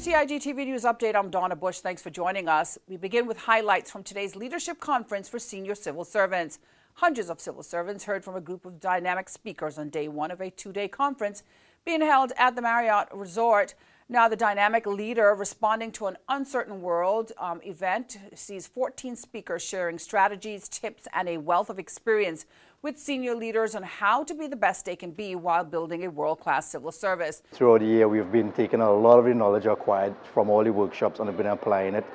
your CIGTV News Update, I'm Donna Bush. Thanks for joining us. We begin with highlights from today's leadership conference for senior civil servants. Hundreds of civil servants heard from a group of dynamic speakers on day one of a two-day conference being held at the Marriott Resort. Now, the dynamic leader responding to an uncertain world event sees 14 speakers sharing strategies, tips, and a wealth of experience with senior leaders on how to be the best they can be while building a world-class civil service. Throughout the year, we've been taking a lot of the knowledge acquired from all the workshops and have been applying it.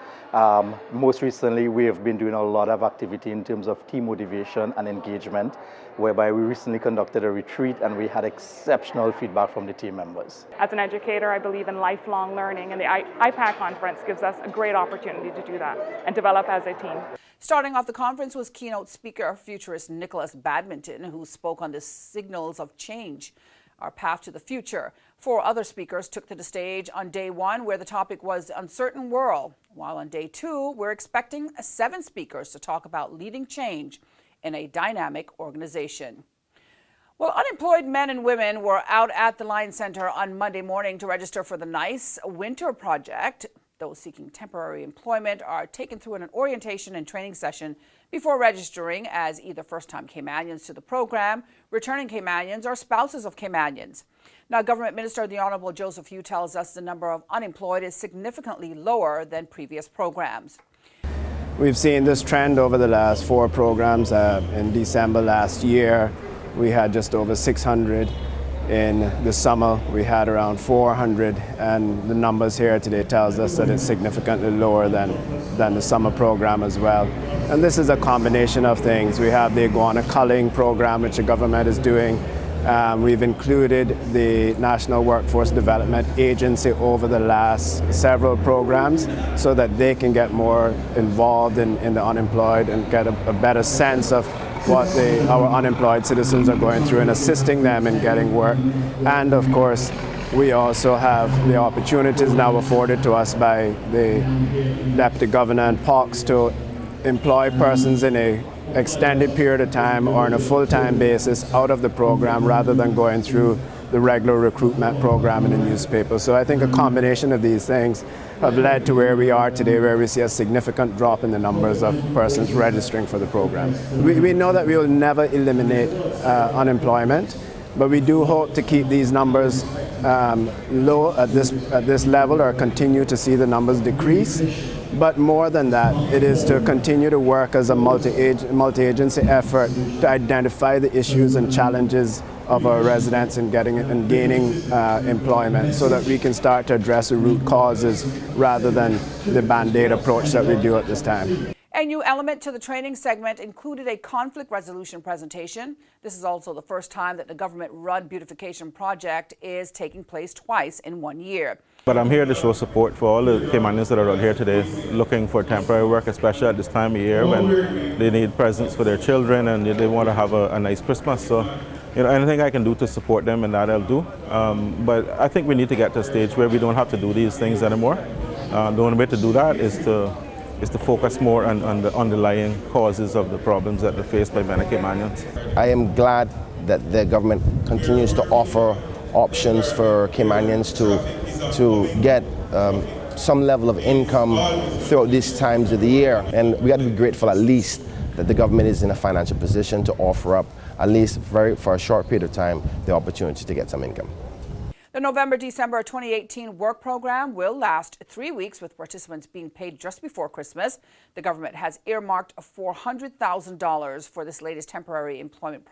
Most recently, we have been doing a lot of activity in terms of team motivation and engagement, whereby we recently conducted a retreat and we had exceptional feedback from the team members. As an educator, I believe in lifelong learning, and the IPAC conference gives us a great opportunity to do that and develop as a team. Starting off the conference was keynote speaker, futurist Nicholas Badminton, who spoke on the signals of change, our path to the future. 4 other speakers took to the stage on day one, where the topic was the uncertain world, while on day 2, we're expecting 7 speakers to talk about leading change in a dynamic organization. Well, unemployed men and women were out at the Lion Center on Monday morning to register for the NICE Winter Project. Those seeking temporary employment are taken through an orientation and training session before registering as either first-time Caymanians to the program, returning Caymanians, or spouses of Caymanians. Now, Government Minister the Honorable Joseph Yu tells us the number of unemployed is significantly lower than previous programs. We've seen this trend over the last 4 programs. In December last year, we had just over 600. In the summer, we had around 400, and the numbers here today tells us that it's significantly lower than the summer program as well. And this is a combination of things. We have the iguana culling program, which the government is doing. We've included the National Workforce Development Agency over the last several programs so that they can get more involved in the unemployed and get a better sense of what our unemployed citizens are going through and assisting them in getting work. And of course, we also have the opportunities now afforded to us by the Deputy Governor and POCs to employ persons in an extended period of time or on a full-time basis out of the program rather than going through the regular recruitment program in the newspaper. So I think a combination of these things have led to where we are today, where we see a significant drop in the numbers of persons registering for the program. We know that we will never eliminate unemployment, but we do hope to keep these numbers low at this level or continue to see the numbers decrease. But more than that, it is to continue to work as a multi-agency effort to identify the issues and challenges of our residents in getting and gaining employment so that we can start to address the root causes rather than the band-aid approach that we do at this time. A new element to the training segment included a conflict resolution presentation. This is also the first time that the government-run beautification project is taking place twice in 1 year. But I'm here to show support for all the Caymanians that are out here today looking for temporary work, especially at this time of year when they need presents for their children and they want to have a nice Christmas. So, anything I can do to support them, and that I'll do. But I think we need to get to a stage where we don't have to do these things anymore. The only way to do that is to focus more on the underlying causes of the problems that are faced by many Caymanians. I am glad that the government continues to offer options for Caymanians to get some level of income throughout these times of the year. And we got to be grateful at least that the government is in a financial position to offer up, at least for a short period of time, the opportunity to get some income. The November-December 2018 work program will last 3 weeks, with participants being paid just before Christmas. The government has earmarked $400,000 for this latest temporary employment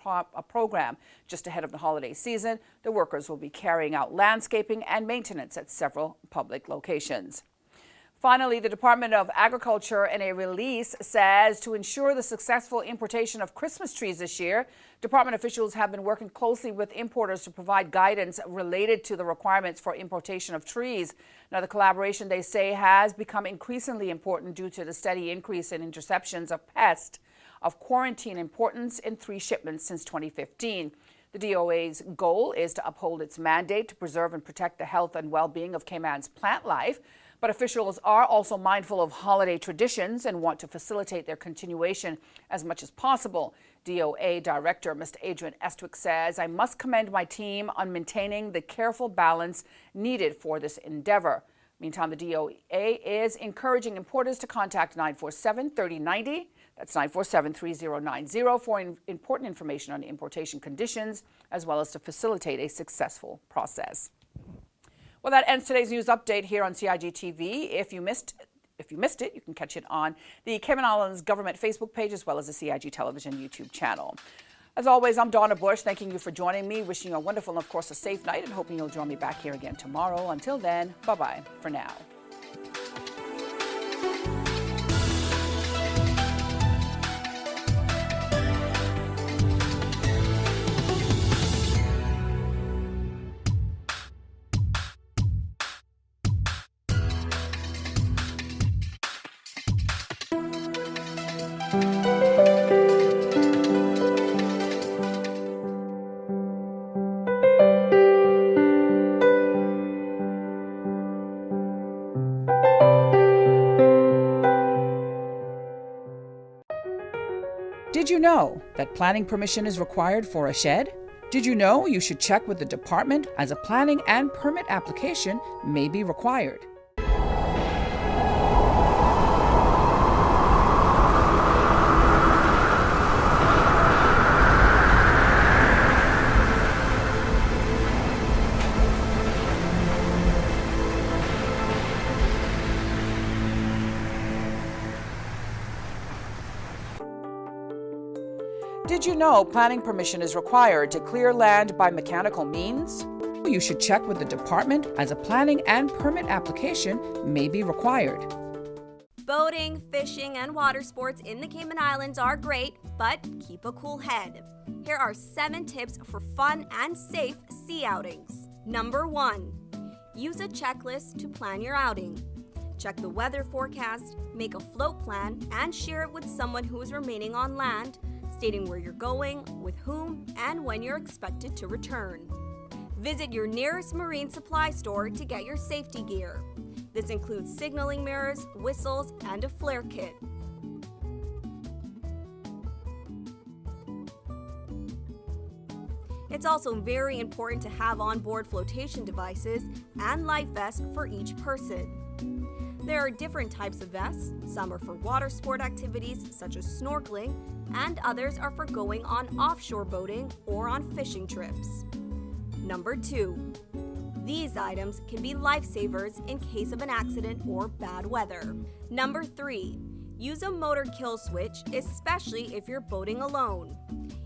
program. Just ahead of the holiday season, the workers will be carrying out landscaping and maintenance at several public locations. Finally, the Department of Agriculture, in a release, says to ensure the successful importation of Christmas trees this year, department officials have been working closely with importers to provide guidance related to the requirements for importation of trees. Now, the collaboration, they say, has become increasingly important due to the steady increase in interceptions of pests of quarantine importance in 3 shipments since 2015. The DOA's goal is to uphold its mandate to preserve and protect the health and well-being of Cayman's plant life. But officials are also mindful of holiday traditions and want to facilitate their continuation as much as possible. DOA Director Mr. Adrian Estwick says, "I must commend my team on maintaining the careful balance needed for this endeavor." Meantime, the DOA is encouraging importers to contact 947-3090. That's 947-3090 for important information on importation conditions, as well as to facilitate a successful process. Well, that ends today's news update here on CIGTV. If you missed it, you can catch it on the Cayman Islands Government Facebook page, as well as the CIG Television YouTube channel. As always, I'm Donna Bush, thanking you for joining me, wishing you a wonderful and, of course, a safe night, and hoping you'll join me back here again tomorrow. Until then, bye-bye for now. Did you know that planning permission is required for a shed? Did you know you should check with the department, as a planning and permit application may be required? Did you know planning permission is required to clear land by mechanical means? You should check with the department, as a planning and permit application may be required. Boating, fishing, and water sports in the Cayman Islands are great, but keep a cool head. Here are 7 tips for fun and safe sea outings. Number 1. Use a checklist to plan your outing. Check the weather forecast, make a float plan, and share it with someone who is remaining on land, stating where you're going, with whom, and when you're expected to return. Visit your nearest marine supply store to get your safety gear. This includes signaling mirrors, whistles, and a flare kit. It's also very important to have onboard flotation devices and life vests for each person. There are different types of vests. Some are for water sport activities such as snorkeling, and others are for going on offshore boating or on fishing trips. Number 2. These items can be lifesavers in case of an accident or bad weather. Number 3. Use a motor kill switch, especially if you're boating alone.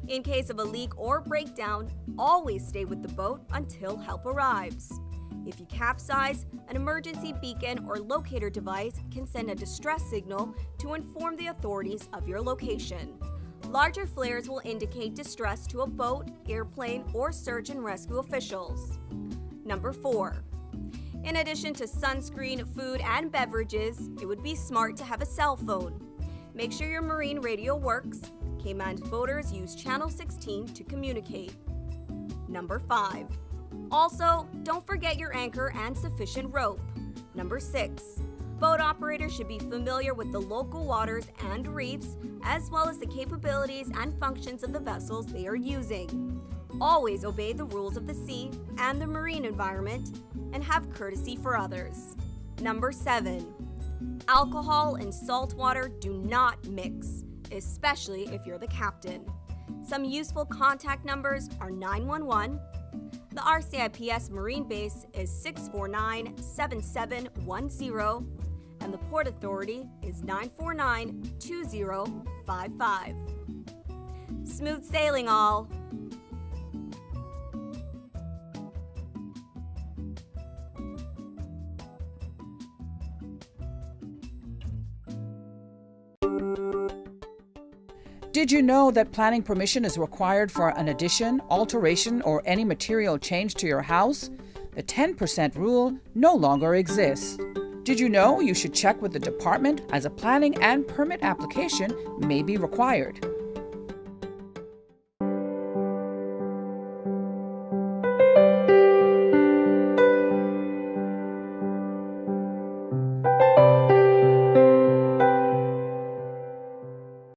In case of a leak or breakdown, always stay with the boat until help arrives. If you capsize, an emergency beacon or locator device can send a distress signal to inform the authorities of your location. Larger flares will indicate distress to a boat, airplane, or search and rescue officials. Number 4. In addition to sunscreen, food, and beverages, it would be smart to have a cell phone. Make sure your marine radio works. Cayman's boaters use Channel 16 to communicate. Number 5. Also, don't forget your anchor and sufficient rope. Number 6. Boat operators should be familiar with the local waters and reefs, as well as the capabilities and functions of the vessels they are using. Always obey the rules of the sea and the marine environment, and have courtesy for others. Number 7. Alcohol and salt water do not mix, especially if you're the captain. Some useful contact numbers are 911. The RCIPS Marine Base is 649-7710, and the Port Authority is 949-2055. Smooth sailing, all! Did you know that planning permission is required for an addition, alteration, or any material change to your house? The 10% rule no longer exists. Did you know you should check with the department, as a planning and permit application may be required?